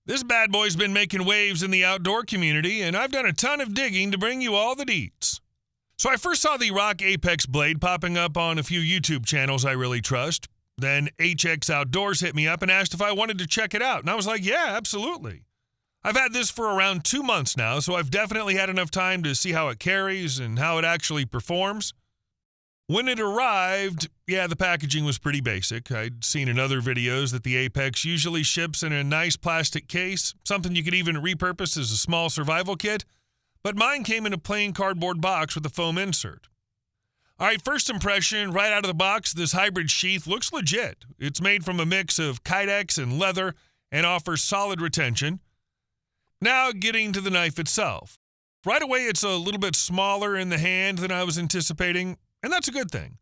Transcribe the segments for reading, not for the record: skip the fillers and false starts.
This bad boy's been making waves in the outdoor community, and I've done a ton of digging to bring you all the deets. So I first saw the Rock Apex blade popping up on a few YouTube channels I really trust. Then HX Outdoors hit me up and asked if I wanted to check it out, and I was like, yeah, absolutely. I've had this for around 2 months now, so I've definitely had enough time to see how it carries and how it actually performs. When it arrived, yeah, the packaging was pretty basic. I'd seen in other videos that the Apex usually ships in a nice plastic case, something you could even repurpose as a small survival kit, but mine came in a plain cardboard box with a foam insert. All right, first impression, right out of the box, this hybrid sheath looks legit. It's made from a mix of Kydex and leather and offers solid retention. Now getting to the knife itself. Right away, it's a little bit smaller in the hand than I was anticipating, and that's a good thing.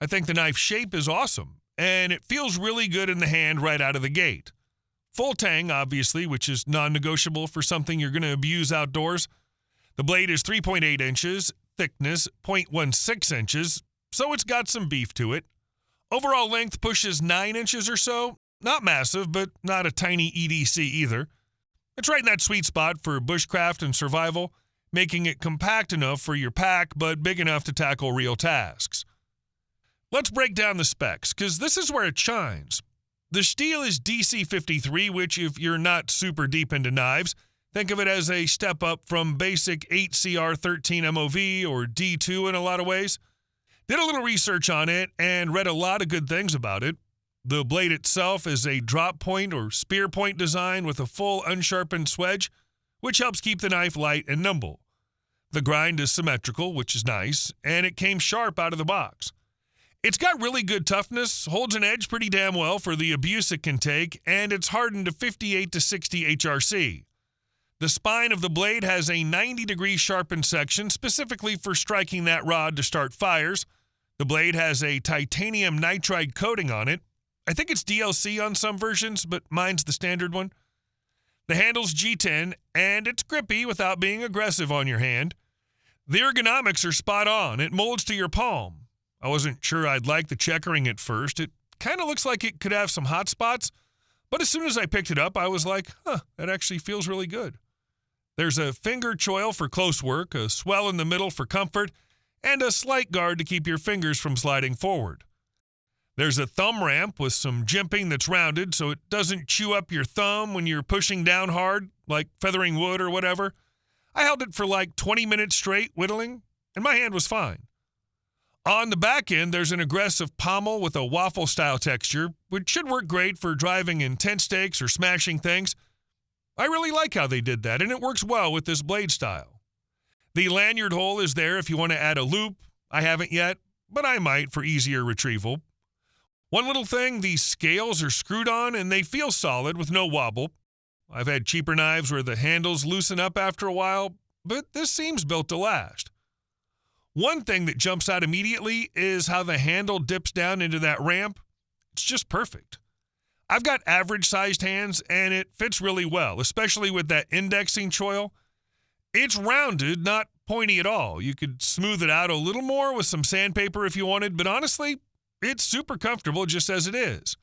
I think the knife shape is awesome, and it feels really good in the hand right out of the gate. Full tang, obviously, which is non-negotiable for something you're going to abuse outdoors. The blade is 3.8 inches, thickness 0.16 inches, so it's got some beef to it. Overall length pushes 9 inches or so. Not massive, but not a tiny EDC either. It's right in that sweet spot for bushcraft and survival, making it compact enough for your pack, but big enough to tackle real tasks. Let's break down the specs, because this is where it shines. The steel is DC53, which, if you're not super deep into knives, think of it as a step up from basic 8CR13 MOV or D2 in a lot of ways. Did a little research on it and read a lot of good things about it. The blade itself is a drop point or spear point design with a full unsharpened swedge, which helps keep the knife light and nimble. The grind is symmetrical, which is nice, and it came sharp out of the box. It's got really good toughness, holds an edge pretty damn well for the abuse it can take, and it's hardened to 58 to 60 HRC. The spine of the blade has a 90-degree sharpened section specifically for striking that rod to start fires. The blade has a titanium nitride coating on it. I think it's DLC on some versions, but mine's the standard one. The handle's G10, and it's grippy without being aggressive on your hand. The ergonomics are spot on. It molds to your palm. I wasn't sure I'd like the checkering at first. It kind of looks like it could have some hot spots, but as soon as I picked it up, I was like, that actually feels really good. There's a finger choil for close work, a swell in the middle for comfort, and a slight guard to keep your fingers from sliding forward. There's a thumb ramp with some jimping that's rounded so it doesn't chew up your thumb when you're pushing down hard, like feathering wood or whatever. I held it for like 20 minutes straight whittling, and my hand was fine. On the back end, there's an aggressive pommel with a waffle-style texture, which should work great for driving in tent stakes or smashing things. I really like how they did that, and it works well with this blade style. The lanyard hole is there if you want to add a loop. I haven't yet, but I might for easier retrieval. One little thing, these scales are screwed on and they feel solid with no wobble. I've had cheaper knives where the handles loosen up after a while, but this seems built to last. One thing that jumps out immediately is how the handle dips down into that ramp. It's just perfect. I've got average-sized hands and it fits really well, especially with that indexing choil. It's rounded, not pointy at all. You could smooth it out a little more with some sandpaper if you wanted, but honestly, it's super comfortable just as it is.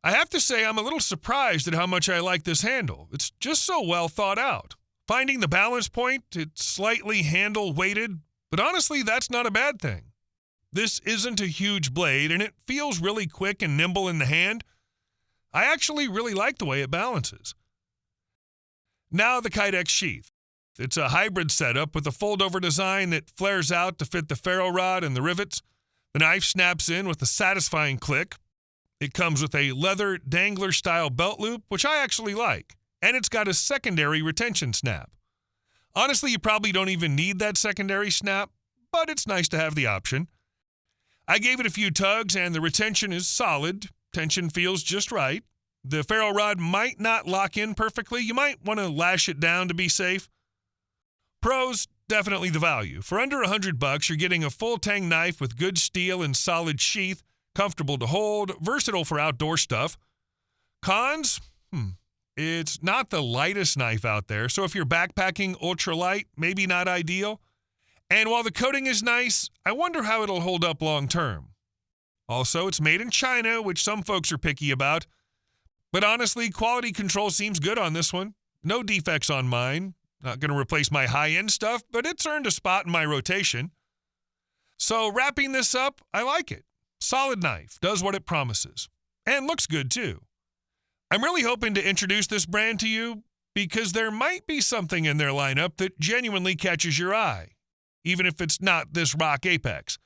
I have to say I'm a little surprised at how much I like this handle. It's just so well thought out. Finding the balance point, it's slightly handle weighted, but honestly that's not a bad thing. This isn't a huge blade and it feels really quick and nimble in the hand. I actually really like the way it balances. Now the Kydex Sheath. It's a hybrid setup with a fold-over design that flares out to fit the ferro rod and the rivets. The knife snaps in with a satisfying click. It comes with a leather dangler-style belt loop, which I actually like, and it's got a secondary retention snap. Honestly, you probably don't even need that secondary snap, but it's nice to have the option. I gave it a few tugs, and the retention is solid. Tension feels just right. The ferro rod might not lock in perfectly. You might want to lash it down to be safe. Pros, definitely the value. For under $100, you're getting a full tang knife with good steel and solid sheath, comfortable to hold, versatile for outdoor stuff. Cons? It's not the lightest knife out there, so if you're backpacking ultralight, maybe not ideal. And while the coating is nice, I wonder how it'll hold up long term. Also, it's made in China, which some folks are picky about. But honestly, quality control seems good on this one. No defects on mine. Not going to replace my high-end stuff, but it's earned a spot in my rotation. So wrapping this up, I like it. Solid knife, does what it promises, and looks good too. I'm really hoping to introduce this brand to you because there might be something in their lineup that genuinely catches your eye, even if it's not this Rock Apex.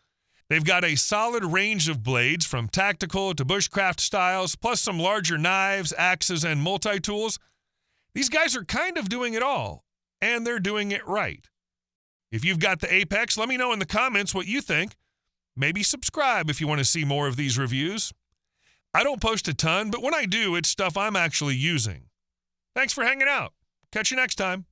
They've got a solid range of blades from tactical to bushcraft styles, plus some larger knives, axes, and multi-tools. These guys are kind of doing it all, and they're doing it right. If you've got the Apex, let me know in the comments what you think. Maybe subscribe if you want to see more of these reviews. I don't post a ton, but when I do, it's stuff I'm actually using. Thanks for hanging out. Catch you next time.